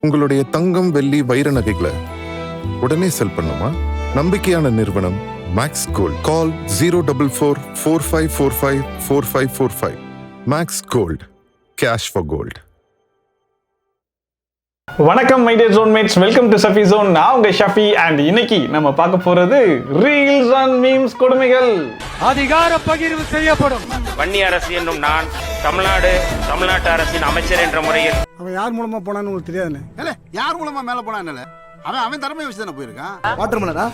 உங்களுடைய தங்கம், வெள்ளி, வைர நகைகளை உடனே செல் பண்ணுமா? நம்பிக்கையான நிறுவனம் Max Gold. Call 04445454545. Max Gold, cash for gold. வணக்கம் my dear zonemates, welcome to Shafi zone. நான் உங்க ஷஃபி அண்ட் இன்னைக்கு நம்ம பார்க்க போறது ரீல்ஸ் அண்ட் மீம்ஸ் கொடுமைகள். அதிகார பகிர்வு செய்யப்படும். வன்னி அரசு என்னும் நான் தமிழ்நாட்டு அரசின் அமைச்சர் என்ற முறையில் அவன் யார் மூலமா போனான்னு உங்களுக்கு தெரியாதுன்னு. இல்ல யார் மூலமா மேல போனான்னு அவன் திறமை வச்சு தானே போயிருக்கான். வாட்டர்மேனா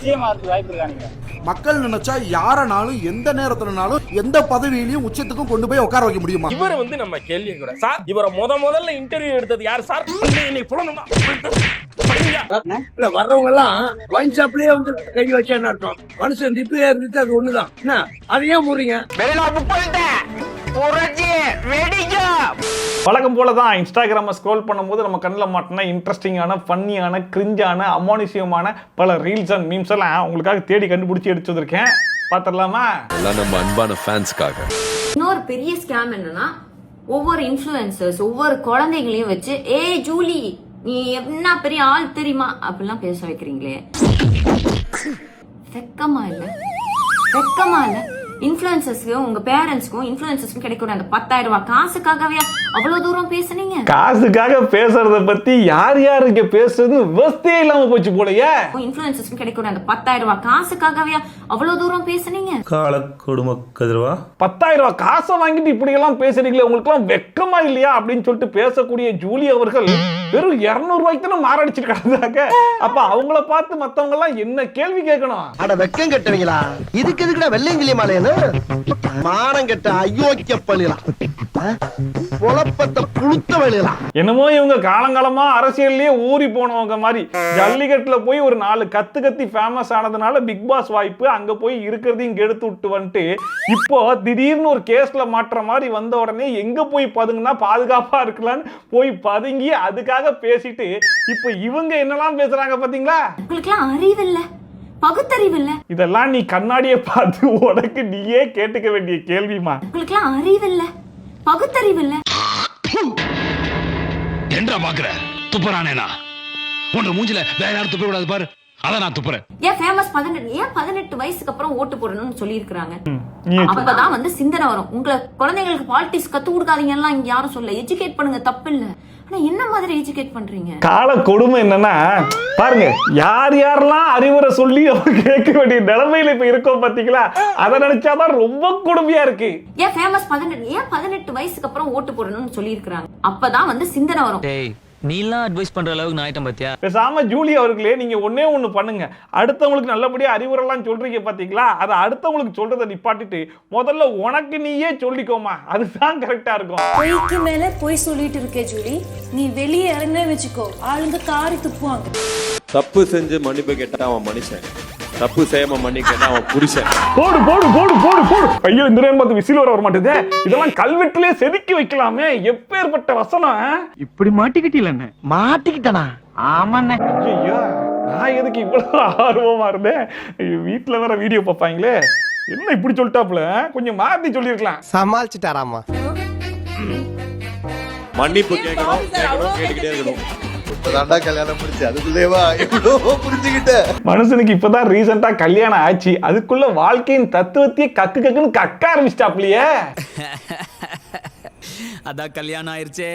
மக்கள் நினைச்சா யாரனாலும் எந்த நேரத்துலனாலும் எந்த பதவியிலையும் உச்சத்துக்கும் கொண்டு போய் உட்கார வைக்க முடியுமா? இவரை வந்து நம்ம கேள்வி கூட சார், இவரை முதல்ல இன்டர்வியூ எடுத்தது யார் சார்? வர்றவங்க எல்லாம் வைன் ஷாப்லயே வந்து கை வச்சேன்னு அர்த்தம். மனுஷன் திப்பிலே இருந்துச்சு, அது ஒண்ணுதான். என்ன அதையே முறீங்க? வழக்கம் போல தான் இன்ஸ்டாகிராமை ஸ்க்ரோல் பண்ணும்போது நம்ம கண்ணில் மாட்டினா இன்ட்ரெஸ்டிங்கான, ஃபன்னியான, கிரிஞ்சான, அமானுஷ்யமான பல ரீல்ஸ் அண்ட் மீம்ஸ் எல்லாம் உங்களுக்காக தேடி கண்டுபிடிச்சி எடுத்து வந்திருக்கேன். பார்த்துடலாமா? எல்லாம் நம்ம அன்பான ஃபேன்ஸ்க்காக. இன்னொரு பெரிய ஸ்கேம் என்னன்னா, ஒவ்வொரு இன்ஃப்ளூயன்சர்ஸ் ஒவ்வொரு குழந்தைகளையும் வச்சு ஜூலி நீ என்ன பெரிய ஆள் தெரியுமா அப்படிலாம் பேச வைக்கிறீங்களே, வெக்கமா இல்ல? இன்ஃப்ளூயன்சர்ஸ்க்கும் உங்க பேரண்ட்ஸ்க்கும் இன்ஃப்ளூயன்சர்ஸ்க்கும் கிடைக்கிற அந்த 10,000 ரூபாய் காசுக்காகவே அவ்வளவு தூரம் பேசுனீங்க? காசுக்காக பேசுறத பத்தி யார் இங்க பேசுறது வசதியே இல்லாம போச்சு போலயே. இன்ஃப்ளூயன்சர்ஸ்க்கும் கிடைக்கிற அந்த 10,000 ரூபாய் காசுக்காகவே அவ்வளவு தூரம் பேசுனீங்க? கால கொடுமை கதிரவா, 10,000 ரூபாய் காசை வாங்கிட்டு இப்படி எல்லாம் பேசுறீங்களே, உங்களுக்கு எல்லாம் வெக்கமா இல்லையா அப்படின்னு சொல்லிட்டு பேசக்கூடிய ஜூலி அவர்கள் வெறும் 200 ரூபாய்க்கு தானே மாரடிச்சு கிடந்தாங்க. அப்ப அவங்கள பார்த்து மத்தவங்க எல்லாம் என்ன கேள்வி கேட்கணும்? அட வெக்கம் கெட்டவங்களா, இதுக்கு எதுக்குடா வெள்ளையங்கிலி மாலையன்னு மானம் கெட்ட அயோக்கிய பள்ளிலாம் பொழப்பத்தை புழுத்த வேலையலாம். என்னமோ இவங்க காலங்காலமா அரசியல்லையே ஊறி போனவங்க மாதிரி ஜல்லிக்கட்டுல போய் ஒரு 4 கத்தி ஃபேமஸ் ஆனதுனால பிக் பாஸ் வாய்ப்பு அங்க போய் இருக்கிறதையும் கெடுத்து விட்டு வந்துட்டு இப்போ திடீர்னு ஒரு கேஸ்ல மாற்ற மாதிரி வந்த உடனே எங்க போய் பதுங்கினா பாதுகாப்பா இருக்கலான்னு போய் பதுங்கி அதுக்காக பேசிட்டு இப்போ இவங்க என்னெல்லாம் பேசுறாங்க பாத்தீங்களா? உங்களுக்குலாம் அறிவில்ல, பகுத்தறிவில்ல. இதெல்லாம் நீ கண்ணாடியை பார்த்து உனக்கு நீயே கேட்டுக்க வேண்டிய கேள்விமா. உங்களுக்குலாம் அறிவில்ல, பகுத்தறிவில்ல. என்ன பாக்குற? துப்புறானேனா? உன் மூஞ்சில வேற யாரும் துப்ப கூடாது பாரு, அத நான் துப்புறேன். ஏன் ஃபேமஸ் 18 வயசுக்கு அப்புறம் ஓட்டு போடணும்னு சொல்லி இருக்காங்க. அப்பதான் வந்து சிந்தனை வரும். உங்களை குழந்தைங்களுக்கு பாலிடிக்ஸ் கத்து கொடுக்காதீங்க எல்லாம் இங்க யாரும் சொல்ல, எஜுகேட் பண்ணுங்க, தப்பு இல்ல. ஆனா என்ன மாதிரி எஜுகேட் பண்றீங்க? கால கொடுமை என்னன்னா பாருங்க, யாரெல்லாம் அறிவுரை சொல்லி அவங்க கேட்க வேண்டிய நிலைமையில இப்ப இருக்கோம் பாத்தீங்களா? அதை நினைச்சாதான் ரொம்ப கொடுமையா இருக்கு. ஏன் ஃபேமஸ் 18 வயசுக்கு அப்புறம் ஓட்டு போடணும்னு சொல்லி இருக்காங்க. அப்பதான் வந்து சிந்தனை வரும். நீலாம் அட்வைஸ் பண்ற அளவுக்கு நான் ஆயிட்டேன் பாத்தியா? பேசாம ஜூலி அவர்களே, நீங்க ஒன்னே ஒண்ணு பண்ணுங்க. அடுத்தவங்களுக்கு நல்லபடியா அறிவுரைலாம் சொல்றீங்க பாத்தீங்களா, அதை அடுத்தவங்களுக்கு சொல்றதை நிப்பாட்டிட்டு முதல்ல உனக்கு நீயே சொல்லிக்கோமா, அதுதான் கரெக்டா இருக்கும். பொய்க்கு மேல பொய் சொல்லிட்டு இருக்கே ஜூலி, நீ வெளியே இறங்க வச்சுக்கோ, ஆளுங்க காரி துப்புவாங்க. தப்பு செஞ்சு மன்னிப்பு கேட்டா அவன் மனுஷன், தப்பு செய்யாம மன்னிப்பு கேட்டா அவன் புருஷன். போடு போடு போடு போடு போடு. ஐயோ, இந்த நேரம் பார்த்து விசில் வர மாட்டேதே. இதெல்லாம் கல்வெட்டிலே செதுக்கி வைக்கலாமே. எப்பேற்பட்ட வசனம்! இப்படி மாட்டிக்கிட்டீங்களே? மாட்டிக்கிட்டனா? ஆமாண்ணே. ஐயோ, நான் எதுக்கு இவ்வளவு ஆர்வமா இருந்தேன்? வீட்டுல வேற வீடியோ பார்ப்பாங்களே, என்ன இப்படி சொல்லிட்டாப்ல? கொஞ்சம் மாத்தி சொல்லிருக்கலாம். சமாளிச்சுட்டாராமா. மன்னிப்பு கேட்கணும், கேட்டுக்கிட்டே இருக்கணும். கல்யாணம் முடிச்சு அதுக்குள்ளேவா புரிஞ்சுக்கிட்ட மனுஷனுக்கு இப்பதான் ரீசெண்டா கல்யாணம் ஆச்சு, அதுக்குள்ள வாழ்க்கையின் தத்துவத்தையே கக்குன்னு கக்க ஆரம்பிச்சிட்டாப்லையே. அதான் கல்யாணம் ஆயிருச்சே.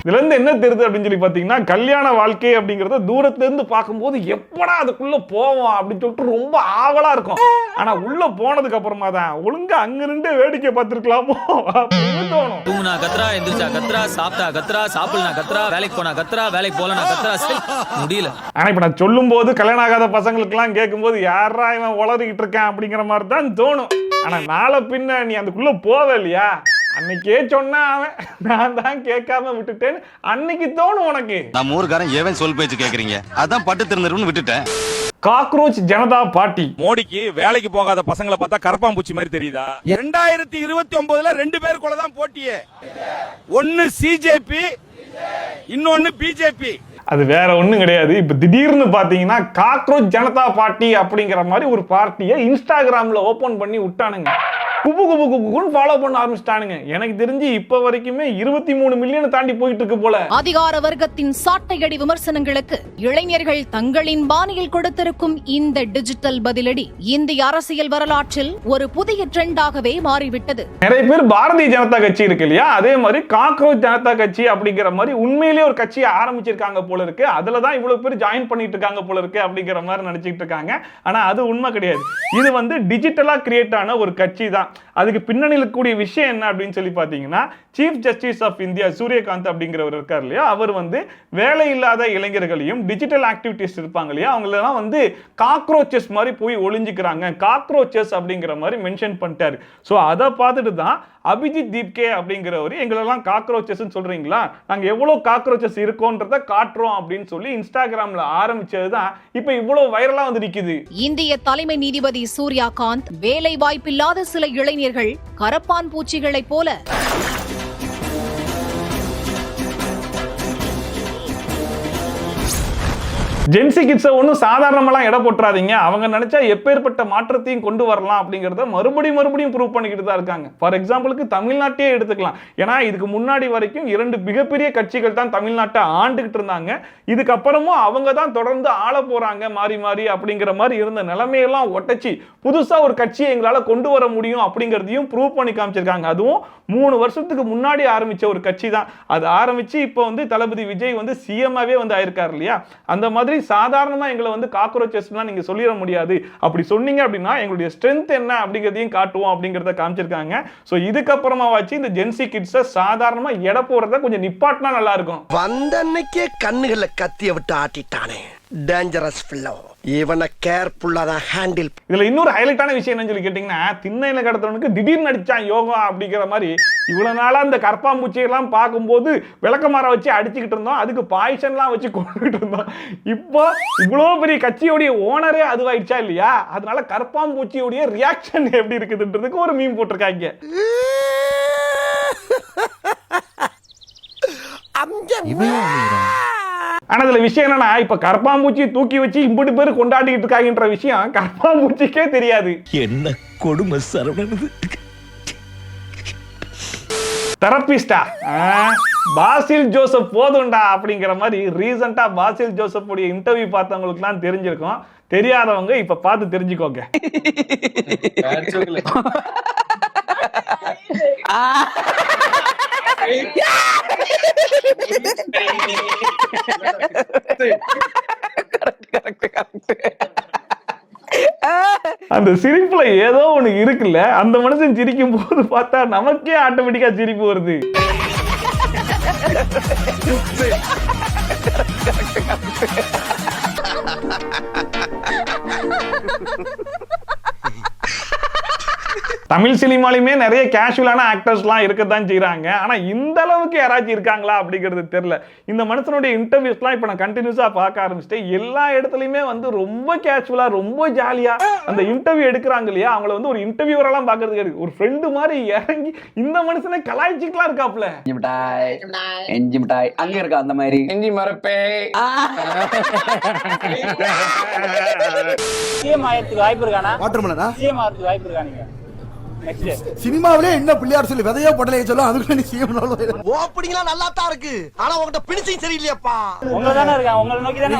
இதுல இருந்து என்ன தெரியுது அப்படின்னு சொல்லி பாத்தீங்கன்னா, கல்யாண வாழ்க்கை அப்படிங்கறத தூரத்துல இருந்து பார்க்கும்போது எப்படா அதுக்குள்ள போவோம் அப்படின்னு சொல்லிட்டு ரொம்ப ஆவலா இருக்கும். ஆனா உள்ள போனதுக்கு அப்புறமா தான் ஒழுங்கா அங்க நின்று வேடிக்கை பார்த்திருக்கலாமோ அப்படின்னு தோணும். தூங்குனா கத்ரா, எந்திரிச்சா கத்ரா, சாப்பிட்டா கத்ரா, சாப்பிடலனா கத்ரா, வேலைக்கு போனா கத்ரா, வேலைக்கு போலனா கத்ரா, முடியல. ஆனா இப்ப நான் சொல்லும் போது கல்யாணம் ஆகாத பசங்களுக்கு எல்லாம் கேட்கும் போது யாரா இவன் உளறிக்கிட்டு இருக்கான் அப்படிங்கிற மாதிரி தான் தோணும். ஆனா நாளை பின்ன நீ அதுக்குள்ள போவே இல்லையா, அன்னைக்கே சொன்னா அவன், நான் தான் கேட்காம விட்டுட்டேன்னு அன்னைக்கு தோணும் உனக்கு. நம்ம ஊருக்காரன் ஏவன் சொல் பேச்சு கேக்குறீங்க, அதான் பட்டு திருந்தருன்னு விட்டுட்டேன். Cockroach Janata party. மோடிக்கு வேலைக்கு போகாத பசங்களை பார்த்தா கரப்பாம்பூச்சி மாதிரி தெரியுதா? 2029ல 2 பேருக்குள்ள தான் போட்டியே. ஒன்னு சிஜேபி, இன்னொன்னு பிஜேபி. அது வேற ஒண்ணும் கிடையாது. இப்ப திடீர்னு பாத்தீங்கன்னா காக்ரோச் ஜனதா பார்ட்டி அப்படிங்கிற மாதிரி ஒரு பார்ட்டியை இன்ஸ்டாகிராம்ல ஓபன் பண்ணி விட்டானுங்க. குபு குபு குபுன்னு ஃபாலோ பண்ண ஆரம்பிச்சிட்டானுங்க. எனக்கு தெரிஞ்சு இப்ப வரைக்குமே 23 மில்லியன் தாண்டி போயிட்டு இருக்கு போல. அதிகார வர்க்கத்தின் சாட்டையடி விமர்சனங்களுக்கு இளைஞர்கள் தங்களின் பாணியில் கொடுத்திருக்கும் இந்த டிஜிட்டல் பதிலடி இந்திய அரசியல் வரலாற்றில் ஒரு புதிய ட்ரெண்டாகவே மாறிவிட்டது. நிறைய பேர் பாரதிய ஜனதா கட்சி இருக்கு இல்லையா, அதே மாதிரி காக்ரோச் ஜனதா கட்சி அப்படிங்கிற மாதிரி உண்மையிலேயே ஒரு கட்சியை ஆரம்பிச்சிருக்காங்க போல இருக்கு. அதுலதான் இவ்வளவு பேர் ஜாயின் பண்ணிட்டு இருக்காங்க போல இருக்கு அப்படிங்கிற மாதிரி நினைச்சிட்டு இருக்காங்க. ஆனா அது உண்மை கிடையாது. இது வந்து டிஜிட்டலா கிரியேட் ஆன ஒரு கட்சி தான். அதுக்கு பின்னணியில் கூடிய விஷயம் என்ன அப்படின்னு சொல்லி பாத்தீங்கன்னா, chief justice of India Suryakant அப்படிங்கிறவர் இருக்கார் இல்லையா, அவர் வந்து வேலை இல்லாத இளைஞர்களையும் டிஜிட்டல் ஆக்டிவிட்டிஸ் இருப்பாங்க இல்லையா, அவங்களெல்லாம் வந்து காக்ரோச்சஸ் மாதிரி போய் ஒளிஞ்சுக்கிறாங்க, காக்ரோச்சஸ் அப்படிங்கிற மாதிரி மென்ஷன் பண்ணிட்டாரு. ஸோ அதை பார்த்துட்டு தான் அபிஜித் தீப்கே அப்படிங்கிறவர் எங்களெல்லாம் காக்ரோச்சஸ் சொல்றீங்களா, நாங்க எவ்வளவு காக்ரோச்சஸ் இருக்கோன்றத காட்டுறோம் அப்படின்னு சொல்லி இன்ஸ்டாகிராம்ல ஆரம்பிச்சது தான் இப்ப இவ்வளவு வைரலா வந்து நிக்குது. இந்திய தலைமை நீதிபதி சூர்யாகாந்த் வேலை வாய்ப்பில்லாத சில இளைஞர்கள் கரப்பான் பூச்சிகளைப் போல ஜென்சி கிட்ஸை ஒன்றும் சாதாரணமெல்லாம் எடை போட்டுறாதீங்க. அவங்க நினைச்சா எப்பேற்பட்ட மாற்றத்தையும் கொண்டு வரலாம் அப்படிங்கிறத மறுபடியும் ப்ரூவ் பண்ணிக்கிட்டு தான் இருக்காங்க. ஃபார் எக்ஸாம்பிளுக்கு தமிழ்நாட்டையே எடுத்துக்கலாம். ஏன்னா இதுக்கு முன்னாடி வரைக்கும் 2 மிகப்பெரிய கட்சிகள் தான் தமிழ்நாட்டை ஆண்டுகிட்டு இருந்தாங்க. இதுக்கப்புறமும் அவங்க தான் தொடர்ந்து ஆள போறாங்க மாறி மாறி அப்படிங்கிற மாதிரி இருந்த நிலைமையெல்லாம் ஒட்டச்சி புதுசா ஒரு கட்சியை எங்களால கொண்டு வர முடியும் அப்படிங்கிறதையும் ப்ரூவ் பண்ணி காமிச்சிருக்காங்க. அதுவும் 3 வருஷத்துக்கு முன்னாடி ஆரம்பிச்ச ஒரு கட்சி தான். அது ஆரம்பிச்சு இப்போ வந்து தளபதி விஜய் வந்து சிஎம்மாவே வந்து ஆயிருக்காரு இல்லையா. அந்த மாதிரி சாதாரணமா எங்களை வந்து காக்ரோச்சஸ்லாம் நீங்க சொல்லிட முடியாது. அப்படி சொன்னீங்க அப்படின்னா எங்களுடைய ஸ்ட்ரென்த் என்ன அப்படிங்கிறதையும் காட்டுவோம் அப்படிங்கிறத காமிச்சிருக்காங்க. ஸோ இதுக்கப்புறமா வச்சு இந்த ஜென்சி கிட்ஸை சாதாரணமா எடை போடுறத கொஞ்சம் நிப்பாட்டினா நல்லா இருக்கும். வந்த அன்னைக்கே கண்ணுகளை கத்திய விட்டு ஆட்டிட்டானே, டேஞ்சரஸ் பிள்ளை. இவனை கேர்ஃபுல்லா தான் ஹேண்டில். இதுல இன்னொரு ஹைலைட்டான விஷயம் என்னன்னு சொல்லி கேட்டீங்கன்னா, திண்ணையில கடத்தவனுக்கு திடீர்னு அடிச்சான் யோகா அப்படிங்கிற மாதிரி. இவ்வளவு நாளா அந்த கற்பாம்பூச்சியெல்லாம் பார்க்கும்போது விளக்கமாற வச்சு அடிச்சுக்கிட்டு இருந்தோம், அதுக்கு பாய்சன்லாம் வச்சு கொண்டுகிட்டு இருந்தோம். இப்போ இவ்வளவு பெரிய கட்சியோடைய ஓனரே அதுவாயிடுச்சா இல்லையா, அதனால கற்பாம்பூச்சியோடைய ரியாக்ஷன் எப்படி இருக்குதுன்றதுக்கு ஒரு மீம் போட்டிருக்காங்க. ஆனா இதுல விஷயம் என்னன்னா, இப்ப கற்பாம்பூச்சி தூக்கி வச்சு இம்புட்டு பேர் கொண்டாடிட்டு இருக்காங்கன்ற விஷயம் கற்பாம்பூச்சிக்கே தெரியாது. என்ன கொடுமை சரவணன். தெரபிஸ்டா பாசில் ஜோசப் போதும்டா அப்படிங்கிற மாதிரி ரீசெண்டா பாசில் ஜோசப் உடைய இன்டர்வியூ பார்த்தவங்களுக்குலாம் தெரிஞ்சிருக்கும். தெரியாதவங்க இப்ப பார்த்து தெரிஞ்சுக்கோங்க. அந்த சிரிப்புல ஏதோ ஒண்ணு இருக்குல்ல, அந்த மனுஷன் சிரிக்கும் போது பார்த்தா நமக்கே ஆட்டோமேட்டிக்கா சிரிப்பு வருது. தமிழ் சினிமாலையுமே நிறைய கேஷுவலான ஆக்டர்ஸ்லாம் இருக்கத்தான் செய்யறாங்க. ஆனா இந்த அளவுக்கு யாராச்சும் இருக்காங்களா அப்படிங்கிறது தெரியல. இந்த மனுஷனுடைய இன்டர்வியூஸ்லாம் இப்ப நான் கண்டினியூஸா பார்க்க ஆரம்பிச்சிட்டேன். எல்லா இடத்துலயுமே வந்து ரொம்ப கேஷுவலா ரொம்ப ஜாலியா அந்த இன்டர்வியூ எடுக்கிறாங்க இல்லையா, அவங்கள வந்து ஒரு இன்டர்வியூவரெல்லாம் பாக்குறதுக்கு ஒரு ஃப்ரெண்டு மாதிரி இறங்கி இந்த மனுஷனை கலாய்ச்சிக்கலாம் இருக்காப்ல. எஞ்சி மிட்டாய் அங்க இருக்கா அந்த மாதிரி எஞ்சி மரப்பே சிஎம் ஆயிரத்துக்கு வாய்ப்பு இருக்கானா? வாட்டர்மேனா சிஎம் ஆயிரத்துக்கு வாய்ப்பு இருக்கானீங்க? சினிமாவிலே என்ன பிள்ளையார் சொல்லி விதையோ படலையே சொல்லும், அதுக்கு நீ சிஎம் ஓப்பனிங்ல நல்லா தான் இருக்கு, ஆனா உங்ககிட்ட பினிஷிங் சரியில்லையாப்பா. உங்க தானே இருக்கா, உங்களை நோக்கி தானே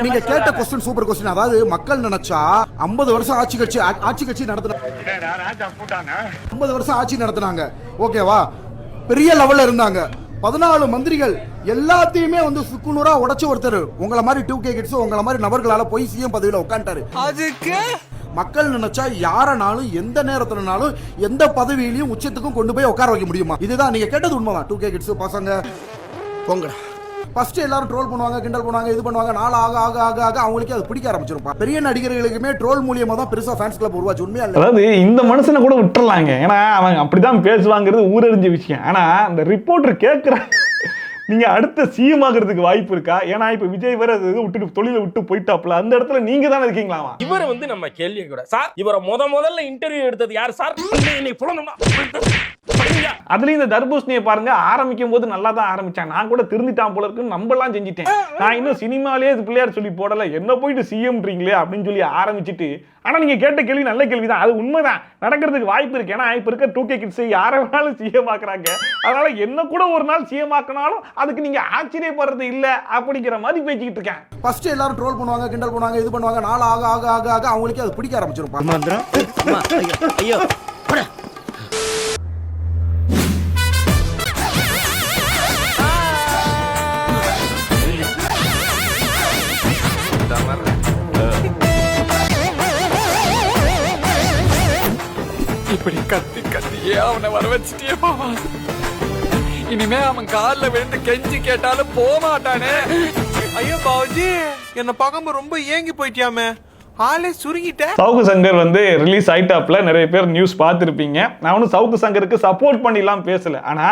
நீங்க கேட்ட क्वेश्चन சூப்பர் क्वेश्चन. அதாவது மக்கள் நினைச்சா 50 வருஷம் ஆட்சி கட்சி நடத்துனாங்க, 50 வருஷம் ஆட்சி நடத்துனாங்க, ஓகேவா, பெரிய லெவல்ல இருந்தாங்க. 14 மந்திரிகள் எல்லாத்தையுமே வந்து சுக்குநூறா உடைச்சு ஒருத்தர் உங்களை மாதிரி 2K கிட்ஸ் உங்களை மாதிரி நபர்களால போய் சிஎம் பதவியில உட்காந்துட்டாரு. அதுக்கு மக்கள் நினைச்சா யாரனாலும் எந்த நேரத்திலனாலும் எந்த பதவியிலையும் உச்சத்துக்கும் கொண்டு போய் உட்கார வைக்க முடியுமா? இதுதான் நீங்க கேட்டது உண்மைதான். 2K கிட்ஸ் பசங்க போங்கடா. ஃபர்ஸ்ட் எல்லாரும் ட்ரோல் பண்ணுவாங்க, கிண்டல் பண்ணுவாங்க, இது பண்ணுவாங்க. நாள் ஆக ஆக ஆக ஆக அவங்களுக்கே அது பிடிக்க ஆரம்பிச்சிருப்பா. பெரிய நடிகர்களுக்குமே ட்ரோல் மூலியமா தான் பெருசா ஃபேன்ஸ் கிளப் உருவாச்சு. உண்மையா இல்ல, அதாவது இந்த மனுஷனை கூட விட்டுறலாங்க, ஏன்னா அவங்க அப்படிதான் பேசுவாங்கிறது ஊரறிஞ்ச விஷயம். ஆனா அந்த ரிப்போர்ட்டர் கேட்கிற நீங்க அடுத்த சிஎம் ஆகிறதுக்கு வாய்ப்பு இருக்கா? ஏன்னா இப்ப விஜய் வேற விட்டு தொழில விட்டு போயிட்டாப்ல, அந்த இடத்துல நீங்க தானே இருக்கீங்களா? இவரை வந்து நம்ம கேள்வி கூட சார், இவரை முதல்ல இன்டர்வியூ எடுத்தது யார் சார்? இன்னைக்கு அதுலயும் இந்த தர்பூசணியை பாருங்க, ஆரம்பிக்கும் போது நல்லா தான் ஆரம்பிச்சான். நான் கூட திருந்திட்டான் போல இருக்குன்னு நம்பலாம் செஞ்சுட்டேன். நான் இன்னும் சினிமாலேயே பிள்ளையார் சொல்லி போடல, என்ன போயிட்டு சிஎம்ன்றீங்களே அப்படின்னு சொல்லி ஆரம்பிச்சுட்டு. ஆனா நீங்க கேட்ட கேள்வி நல்ல கேள்விதான், அது உண்மைதான், நடக்கிறதுக்கு வாய்ப்பு இருக்கு. ஏன்னா இப்ப இருக்க 2K கிட்ஸ் யாரை வேணாலும் சிஎம் ஆக்குறாங்க. அதனால என்ன கூட ஒரு நாள் சிஎம் ஆக்கினாலும் அதுக்கு நீங்க ஆச்சரியப்படுறது இல்ல அப்படிங்கிற மாதிரி பேசிக்கிட்டு இருக்கேன். ஃபர்ஸ்ட் எல்லாரும் ட்ரோல் பண்ணுவாங்க, கிண்டல் பண்ணுவாங்க, இது பண்ணுவாங்க. நாள் ஆக ஆக ஆக ஆக அவங்களுக்கே அது பிடிக்க ஆரம்பிச்சிரும். ஐயோ இப்படி கத்தி கத்தியே அவனை வர வச்சுட்டே மாமா. இனிமே அவன் கால்ல விழுந்து கெஞ்சி கேட்டாலும் போக மாட்டானே. ஐயோ பாவுஜி, என்ன பார்க்காம ரொம்ப ஏங்கி போயிட்டியாமே, ஆளே சுருங்கிட்டேன். சவுக்கு சங்கர் வந்து ரிலீஸ் ஆயிட்டாப்ல, நிறைய பேர் நியூஸ் பார்த்துருப்பீங்க. நான் ஒன்றும் சவுக்கு சங்கருக்கு சப்போர்ட் பண்ணிலாம் பேசல. ஆனா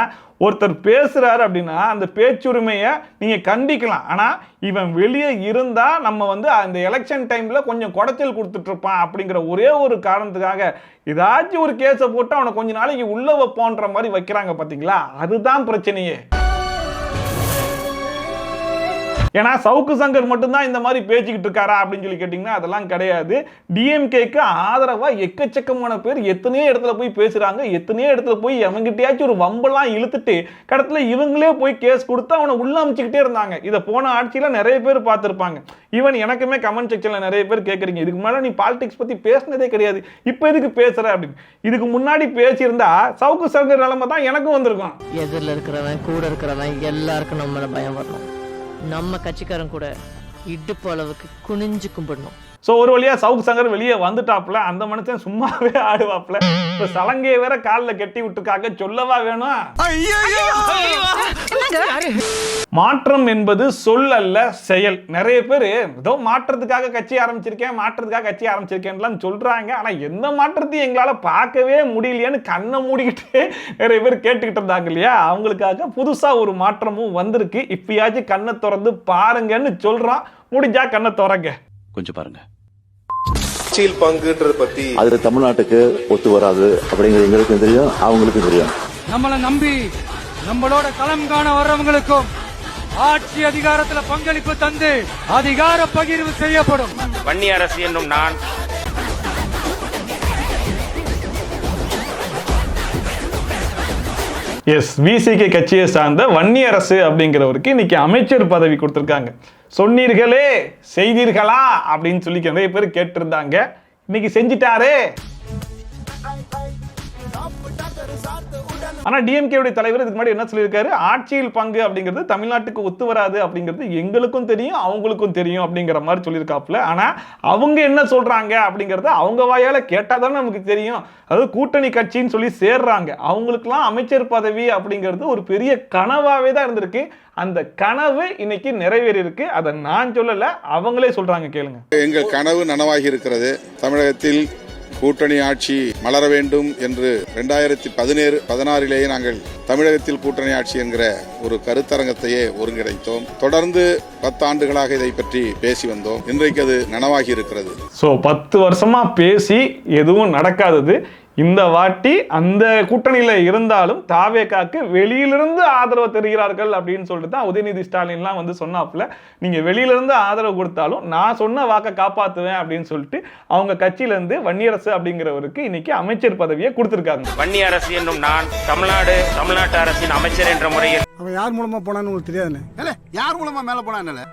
ஒருத்தர் பேசுறாரு அப்படின்னா அந்த பேச்சுரிமையை நீங்க கண்டிக்கலாம். ஆனா இவன் வெளியே இருந்தா நம்ம வந்து அந்த எலெக்ஷன் டைம்ல கொஞ்சம் குடைச்சல் கொடுத்துட்டு இருப்பான் அப்படிங்கிற ஒரே ஒரு காரணத்துக்காக ஏதாச்சும் ஒரு கேஸை போட்டு அவனை கொஞ்ச நாளைக்கு உள்ள வைப்போன்ற மாதிரி வைக்கிறாங்க பாத்தீங்களா, அதுதான் பிரச்சனையே. ஏன்னா சவுக்கு சங்கர் மட்டும்தான் இந்த மாதிரி பேசிக்கிட்டு இருக்காரா அப்படின்னு சொல்லி கேட்டீங்கன்னா அதெல்லாம் கிடையாது. டிஎம்கேக்கு ஆதரவா எக்கச்சக்கமான பேர் எத்தனையோ இடத்துல போய் பேசுறாங்க, எத்தனையோ இடத்துல போய் அவங்கிட்டயாச்சும் ஒரு வம்பெல்லாம் இழுத்துட்டு கடத்துல இவங்களே போய் கேஸ் கொடுத்து அவனை உள்ள அமைச்சுக்கிட்டே இருந்தாங்க. இதை போன ஆட்சியில நிறைய பேர் பார்த்துருப்பாங்க. ஈவன் எனக்குமே கமெண்ட் செக்ஷன்ல நிறைய பேர் கேட்குறீங்க, இதுக்கு முன்னாடி நீ பாலிடிக்ஸ் பத்தி பேசினதே கிடையாது, இப்போ எதுக்கு பேசுற அப்படின்னு. இதுக்கு முன்னாடி பேசியிருந்தா சவுக்கு சங்கர் நிலைமை தான் எனக்கும் வந்திருக்கும். எதிரில் இருக்கிறவன் கூட இருக்கிறவன் எல்லாருக்கும் நம்ம மேல பயம் வரணும். நம்ம கட்சிக்காரன் கூட இடுப்பு அளவுக்கு குனிஞ்சு கும்பிடணும். ஸோ ஒரு வழியா சவுக்கு சங்கர் வெளியே வந்துட்டாப்ல. அந்த மனுஷன் சும்மாவே ஆடுவாப்ல. இப்போ சலங்கையை வேற காலில் கட்டி விட்டுருக்காங்க, சொல்லவா வேணும். மாற்றம் என்பது சொல் அல்ல செயல். நிறைய பேர் ஏதோ மாற்றத்துக்காக கட்சி ஆரம்பிச்சிருக்கேன்லாம் சொல்றாங்க. ஆனா எந்த மாற்றத்தையும் எங்களால பார்க்கவே முடியலையான்னு கண்ணை மூடிக்கிட்டு நிறைய பேர் கேட்டுக்கிட்டு இருந்தாங்க இல்லையா, அவங்களுக்காக புதுசா ஒரு மாற்றமும் வந்திருக்கு. இப்பயாச்சும் கண்ணை திறந்து பாருங்கன்னு சொல்றான். முடிஞ்சா கண்ணை திறங்க, கொஞ்சம் பாருங்க. அரசியல் பங்குன்றத பத்தி அது தமிழ்நாட்டுக்கு ஒத்து வராது அப்படிங்கிறது எங்களுக்கும் தெரியும், அவங்களுக்கும் தெரியும். நம்மளை நம்பி நம்மளோட களம் காண வர்றவங்களுக்கும் ஆட்சி அதிகாரத்துல பங்களிப்பு தந்து அதிகார பகிர்வு செய்யப்படும். வன்னி அரசு என்னும் நான் விசிகே கட்சியை சார்ந்த வன்னி அரசு அப்படிங்கிறவருக்கு இன்னைக்கு அமைச்சர் பதவி கொடுத்திருக்காங்க. சொன்னீர்களே செய்தீர்களா அப்படின்னு சொல்லி நிறைய பேர் கேட்டிருந்தாங்க. இன்னைக்கு செஞ்சிட்டாரே. ஆனா டிஎம்கே தலைவர் இதுக்கு முன்னாடி என்ன சொல்லியிருக்காரு, ஆட்சியில் பங்கு அப்படிங்கிறது தமிழ்நாட்டுக்கு ஒத்து வராது அப்படிங்கிறது எங்களுக்கும் தெரியும் அவங்களுக்கும் தெரியும் அப்படிங்கிற மாதிரி சொல்லியிருக்காப்புல. ஆனா அவங்க என்ன சொல்றாங்க அப்படிங்கறத அவங்க வாயால கேட்டாதானே நமக்கு தெரியும். அதாவது கூட்டணி கட்சின்னு சொல்லி சேர்றாங்க, அவங்களுக்குலாம் அமைச்சர் பதவி அப்படிங்கிறது ஒரு பெரிய கனவாவே தான் இருந்திருக்கு. அந்த கனவு இன்னைக்கு நிறைவேறி இருக்கு. அதை நான் சொல்லல, அவங்களே சொல்றாங்க, கேளுங்க. எங்கள் கனவு நனவாகி இருக்கிறது. தமிழகத்தில் கூட்டணி ஆட்சி மலர வேண்டும் என்று 2016 நாங்கள் தமிழகத்தில் கூட்டணி ஆட்சி என்கிற ஒரு கருத்தரங்கத்தையே ஒருங்கிணைத்தோம். தொடர்ந்து 10 ஆண்டுகளாக இதை பற்றி பேசி வந்தோம். இன்றைக்கு அது நனவாகி இருக்கிறது. 10 வருஷமா பேசி எதுவும் நடக்காதது இந்த வாட்டி அந்த கூட்டணியில இருந்தாலும் தாவேகாக்கு வெளியிலிருந்து ஆதரவு தருகிறார்கள் அப்படின்னு சொல்லிட்டு தான் உதயநிதி ஸ்டாலின்லாம் வந்து சொன்னாப்புல. நீங்க வெளியிலிருந்து ஆதரவு கொடுத்தாலும் நான் சொன்ன வாக்கை காப்பாத்துவேன் அப்படின்னு சொல்லிட்டு அவங்க கட்சியில இருந்து வன்னியரசு அப்படிங்கிறவருக்கு இன்னைக்கு அமைச்சர் பதவியை கொடுத்திருக்காங்க. வன்னி அரசு என்னும் நான் தமிழ்நாட்டு அரசின் அமைச்சர் என்ற முறையில் அவன் யார் மூலமா போனான்னு உங்களுக்கு தெரியாதுன்னு. யார் மூலமா மேல போனான்னு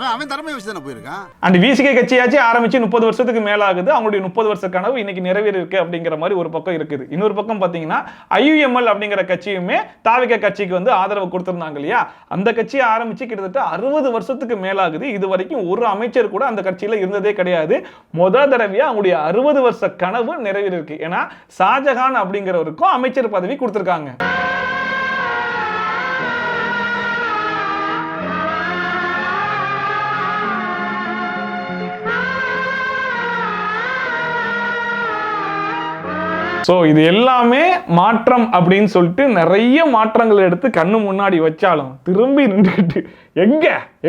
அவன் திறமை வச்சு தானே போயிருக்கான். அண்ட் விசிகே கட்சியாச்சு ஆரம்பிச்சு 30 வருஷத்துக்கு மேல ஆகுது. அவங்களுடைய 30 வருஷ கனவு இன்னைக்கு நிறைவேறி இருக்கு அப்படிங்கிற மாதிரி ஒரு பக்கம் இருக்குது. இன்னொரு பக்கம் பாத்தீங்கன்னா IUML அப்படிங்கிற கட்சியுமே தாவேகா கட்சிக்கு வந்து ஆதரவு கொடுத்திருந்தாங்க இல்லையா, அந்த கட்சியை ஆரம்பிச்சு கிட்டத்தட்ட 60 வருஷத்துக்கு மேல ஆகுது. இது வரைக்கும் ஒரு அமைச்சர் கூட அந்த கட்சியில இருந்ததே கிடையாது. முதல் தடவையா அவங்களுடைய 60 வருஷ கனவு நிறைவேறி இருக்கு. ஏன்னா ஷாஜகான் அப்படிங்கிறவருக்கும் அமைச்சர் பதவி கொடுத்திருக்காங்க. ஸோ இது எல்லாமே மாற்றம் அப்படின்னு சொல்லிட்டு நிறைய மாற்றங்கள் எடுத்து கண்ணு முன்னாடி வச்சாலும் திரும்பி நின்றுக்கிட்டு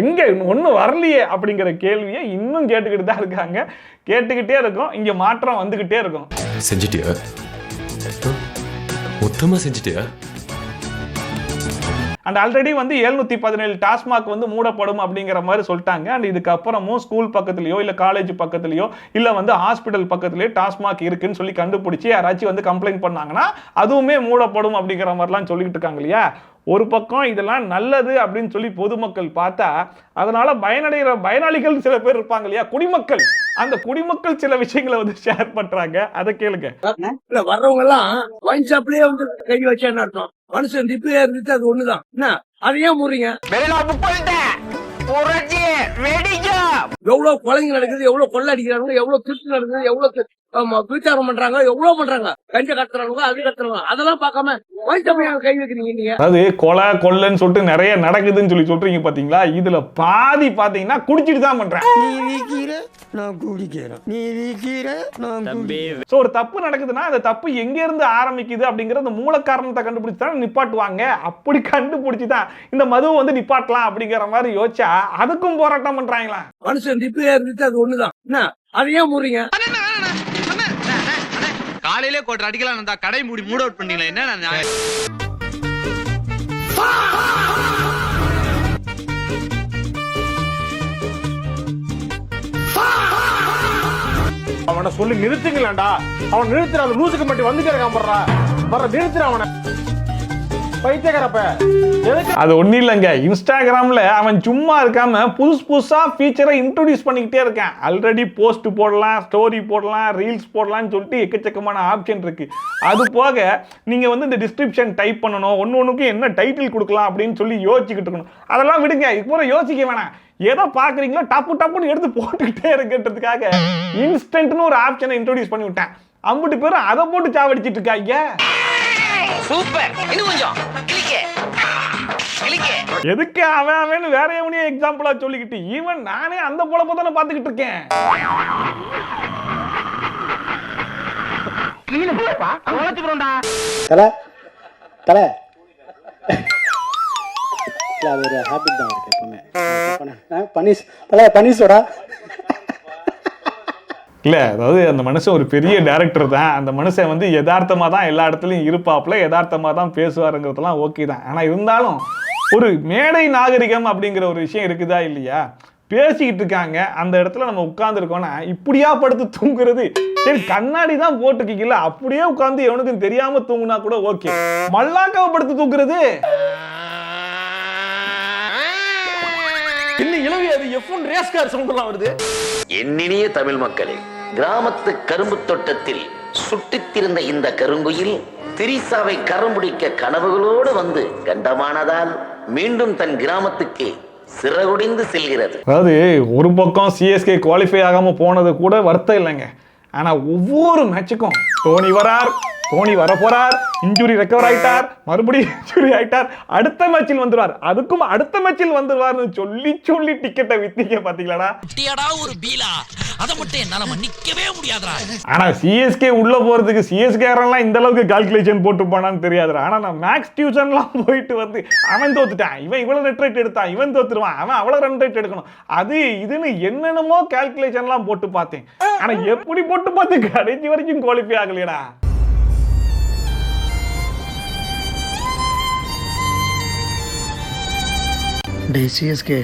எங்க ஒன்றும் வரலையே அப்படிங்கிற கேள்வியை இன்னும் கேட்டுக்கிட்டு தான் இருக்காங்க. கேட்டுக்கிட்டே இருக்கும். இங்க மாற்றம் வந்துகிட்டே இருக்கும். செஞ்சிட்டியா? மொத்தமா செஞ்சுட்டியா? அண்ட் ஆல்ரெடி வந்து 717 டாஸ்மாக் வந்து மூடப்படும் அப்படிங்கிற மாதிரி சொல்லிட்டாங்க. அண்ட் இதுக்கப்புறமும் ஸ்கூல் பக்கத்துலையோ இல்லை காலேஜ் பக்கத்துலையோ இல்லை வந்து ஹாஸ்பிட்டல் பக்கத்துலையோ டாஸ்மாக் இருக்குன்னு சொல்லி கண்டுபிடிச்சி யாராச்சும் வந்து கம்ப்ளைண்ட் பண்ணாங்கன்னா அதுவுமே மூடப்படும் அப்படிங்கிற மாதிரிலாம் சொல்லிக்கிட்டு இருக்காங்க இல்லையா. ஒரு பக்கம் இதெல்லாம் நல்லது அப்படின்னு சொல்லி பொதுமக்கள் பார்த்தா அதனால பயனடைகிற பயனாளிகள் சில பேர் இருப்பாங்க இல்லையா, குடிமக்கள். அந்த குடிமக்கள் சில விஷயங்களை வந்து ஷேர் பண்றாங்க, அதை கேளுங்க. வர்றவங்க எல்லாம் ஒயின் ஷாப்லயே வந்து கை வச்சேன்னு அர்த்தம். மனுஷன் திப்பிலே இருந்துட்டு அது ஒண்ணுதான். என்ன அதையே முறீங்க? எவ்வளவு கொலைங்க நடக்குது, எவ்வளவு கொள்ளை அடிக்கிறாங்க, எவ்வளவு திருட்டு நடக்குது, எவ்வளவு பிரச்சாரம் பண்றாங்க, எவ்வளவு பண்றாங்க, கஞ்ச கத்துறாங்க, அது கத்துறாங்க, அதெல்லாம் பார்க்காம கை வைக்கிறீங்க நீங்க. அதாவது கொலை கொள்ளைன்னு சொல்லிட்டு நிறைய நடக்குதுன்னு சொல்லி சொல்றீங்க பாத்தீங்களா, இதுல பாதி பாத்தீங்கன்னா குடிச்சிட்டு தான் பண்றேன். ஒரு தப்பு நடக்குதுன்னா அந்த தப்பு எங்க இருந்து ஆரம்பிக்குது அப்படிங்கிற அந்த மூல காரணத்தை கண்டுபிடிச்சு தான் நிப்பாட்டுவாங்க. அப்படி கண்டுபிடிச்சுதான் இந்த மதுவை வந்து நிப்பாட்டலாம் அப்படிங்கிற மாதிரி யோசிச்சா அதுக்கும் போராட்டம் பண்றாங்களா. மனுஷன் திப்பிலே இருந்துட்டு அது ஒண்ணுதான். என்ன அதையே முறீங்க? காலையிலே கோட்டை அடிக்கலாம் இருந்தா கடை மூடி மூட் அவுட் பண்ணீங்களா? என்ன அவனை சொல்லி நிறுத்துங்களா? அவன் நிறுத்துற அந்த லூசுக்கு மட்டும் வந்து கேட்காம நிறுத்துற அவனை. அது ஒன்றும் இல்லைங்க, இன்ஸ்டாகிராமில் அவன் சும்மா இருக்காம புதுசாக ஃபீச்சரை இன்ட்ரோடியூஸ் பண்ணிக்கிட்டே இருக்கான். ஆல்ரெடி போஸ்ட் போடலாம், ஸ்டோரி போடலாம், ரீல்ஸ் போடலாம்னு சொல்லிட்டு எக்கச்சக்கமான ஆப்ஷன் இருக்குது. அது போக நீங்கள் வந்து இந்த டிஸ்கிரிப்ஷன் டைப் பண்ணணும், ஒன்றுக்கும் என்ன டைட்டில் கொடுக்கலாம் அப்படின்னு சொல்லி யோசிச்சுக்கிட்டு இருக்கணும். அதெல்லாம் விடுங்க, இப்போ யோசிக்க வேணாம். ஏதோ பார்க்குறீங்களோ டப்புன்னு எடுத்து போட்டுக்கிட்டே இருக்குன்றதுக்காக இன்ஸ்டன்ட்னு ஒரு ஆப்ஷனை இன்ட்ரோடியூஸ் பண்ணி விட்டேன். 50 பேரும் அதை போட்டு சாவடிச்சிட்டு இருக்காங்க. சூப்பர், இன்னும் கொஞ்சம் எதுக்கு அவன் வேற எவனையும் எக்ஸாம்பிளா சொல்லிக்கிட்டு ஈவன் நானே அந்த பொழப்ப தானே பாத்துக்கிட்டு இருக்கேன். இல்லை, அதாவது அந்த மனுஷன் ஒரு பெரிய டைரக்டர் தான். அந்த மனுஷன் வந்து யதார்த்தமாக தான் எல்லா இடத்துலையும் இருப்பாப்புல, யதார்த்தமாக தான் பேசுவாருங்கிறதுலாம் ஓகே தான். ஆனால் இருந்தாலும் ஒரு மேடை நாகரிகம் அப்படிங்கிற ஒரு விஷயம் இருக்குதா இல்லையா? பேசிக்கிட்டு இருக்காங்க, அந்த இடத்துல நம்ம உட்கார்ந்துருக்கோன்னா இப்படியா படுத்து தூங்குறது? சரி, கண்ணாடி தான் போட்டுக்கீங்கல்ல, அப்படியே உட்கார்ந்து எவனுக்கும் தெரியாம தூங்குனா கூட ஓகே. மல்லாக்காவை படுத்து தூங்குறது இன்னும் இளவி அது எஃப்ஒன் ரேஸ் கார் சவுண்ட்லாம் வருது. என்னினிய தமிழ் மக்களே, கிராமத்து கரும்பு தோட்டத்தில் சுட்டித்திருந்த இந்த கருங்குயில் திரிசாவை கரம்பிடிக்க கனவுகளோடு வந்து கண்டமானதால் மீண்டும் தன் கிராமத்துக்கு சிறகுடிந்து செல்கிறது. அதாவது ஒரு பக்கம் சிஎஸ்கே குவாலிஃபை ஆகாம போனது கூட வருத்தம் இல்லைங்க. ஆனா ஒவ்வொரு மேட்சுக்கும் தோனி வரார், தோனி வர போறார், இன்ஜுரி ரெக்கவர் ஆயிட்டார், மறுபடியும் இன்ஜுரி ஆயிட்டார், அடுத்த மேட்சில் வந்துருவார், அதுக்கும் அடுத்த மேட்சில் வந்துருவார்னு சொல்லி சொல்லி டிக்கெட்டை வித்தீங்க பாத்தீங்களா? ஒரு பீலா அத மட்டும் என்னால மன்னிக்கவே முடியாதுடா. ஆனா சிஎஸ்கே உள்ள போறதுக்கு சிஎஸ்கேரெல்லாம் இந்த அளவுக்கு கால்குலேஷன் போட்டு போனான்னு தெரியாதுடா. ஆனா நான் மேக்ஸ் டியூஷன்லாம் போயிட்டு வந்து அவன் தோத்துட்டான், இவன் இவ்வளவு நெட் ரேட் எடுத்தான், இவன் தோத்துருவான், அவன் அவ்வளவு ரன் ரேட் எடுக்கணும், அது இதுன்னு என்னென்னமோ கால்குலேஷன்லாம் போட்டு பார்த்தேன். ஆனா எப்படி போட்டு பார்த்து கடைசி வரைக்கும் குவாலிஃபை ஆகலையடா. சிஎஸ்கே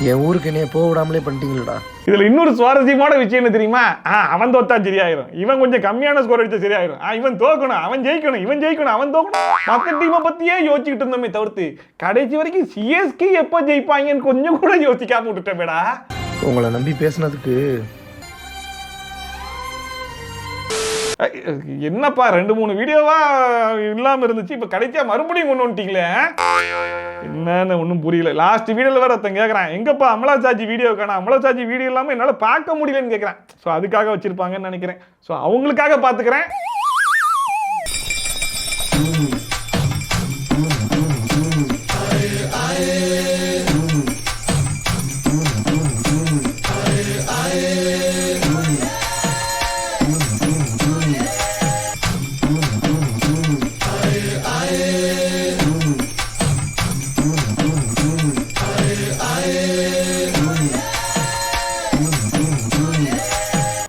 என் ஊருக்கு என்ன போக விடாமலே பண்ணிட்டீங்களா? இதுல இன்னொரு சுவாரஸ்யமான விஷயம் என்ன தெரியுமா? அவன் தோத்தா சரியாயிரும், இவன் கொஞ்சம் கம்மியான ஸ்கோர் அடிச்சா சரியாயிரும், இவன் தோக்கணும், அவன் ஜெயிக்கணும், இவன் ஜெயிக்கணும், அவன் தோக்கணும், மற்ற டீமை பத்தியே யோசிச்சுக்கிட்டு இருந்தோமே தவிர்த்து கடைசி வரைக்கும் சிஎஸ்கே எப்போ ஜெயிப்பாங்கன்னு கொஞ்சம் கூட யோசிக்காம விட்டுட்டேன். உங்களை நம்பி பேசினதுக்கு என்னப்பா 2-3 வீடியோவா இல்லாம இருந்துச்சு, இப்ப கடைசியா மறுபடியும் கொண்டு வந்துட்டீங்களே, என்னன்னு ஒன்றும் புரியல. லாஸ்ட் வீடியோல வேற ஒருத்தன் கேட்கறான், எங்கப்பா அமலா சாஜி வீடியோ காணா, அமலா சாஜி வீடியோ இல்லாம என்னால பார்க்க முடியலன்னு கேட்கறேன். ஸோ அதுக்காக வச்சிருப்பாங்கன்னு நினைக்கிறேன். ஸோ அவங்களுக்காக பாத்துக்கிறேன்.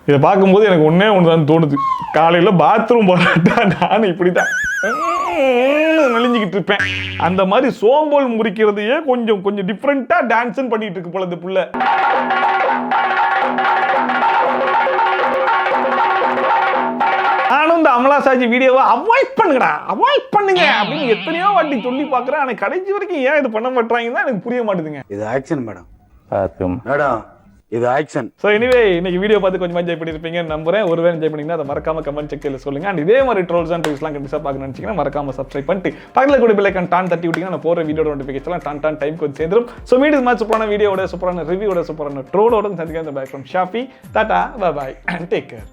இதை பார்க்கும்போது எனக்கு ஒன்று தான் தோணுது, காலையில் பாத்ரூம் போராட்டா நானும் இப்படி தான் நெளிஞ்சுக்கிட்டு இருப்பேன். அந்த மாதிரி சோம்போல் முறிக்கிறதையே கொஞ்சம் கொஞ்சம் டிஃப்ரெண்டா டான்ஸ் பண்ணிட்டு இருக்கு போல இந்த புள்ள. நானும் இந்த அமலா சாஜி வீடியோவை அவாய்ட் பண்ணுங்கடா, அவாய்ட் பண்ணுங்க அப்படின்னு எத்தனையோ வாட்டி சொல்லி பாக்குறேன். ஆனா கடைசி வரைக்கும் ஏன் இது பண்ண மாட்டாங்கன்னு தான் எனக்கு புரிய மாட்டேதுங்க. இது ஆக்ஷன் மேடம். மேடம் இது ஆக்ஷன். ஸோ எனிவே இன்னைக்கு வீடியோ பார்த்து கொஞ்சம் என்ஜாய் பண்ணிருப்பீங்கன்னு நம்புறேன். ஒருவேளை என்ஜாய் பண்ணீங்கன்னா அதை மறக்காம கமெண்ட் செக்ஷன்ல சொல்லுங்க. அண்ட் இதே மாதிரி ட்ரோல்ஸ் அண்ட் ரிவ்யூஸ்லாம் கண்டிப்பா பார்க்கணும்னு நினைச்சீங்கன்னா மறக்காம சப்ஸ்கிரைப் பண்ணிட்டு பக்கத்துல கூட பெல் ஐகான் டான் தட்டி விட்டீங்கன்னா நான் போற வீடியோ நோட்டிஃபிகேஷன்லாம் டான் டைம் கொஞ்சம் சேர்ந்துரும். ஸோ மீடியம் மாதிரி சூப்பரான வீடியோட சூப்பரான ரிவ்யூவோட சூப்பரான ட்ரோலோட சந்திக்க இந்த bye from Shafi. Tata bye bye and take care.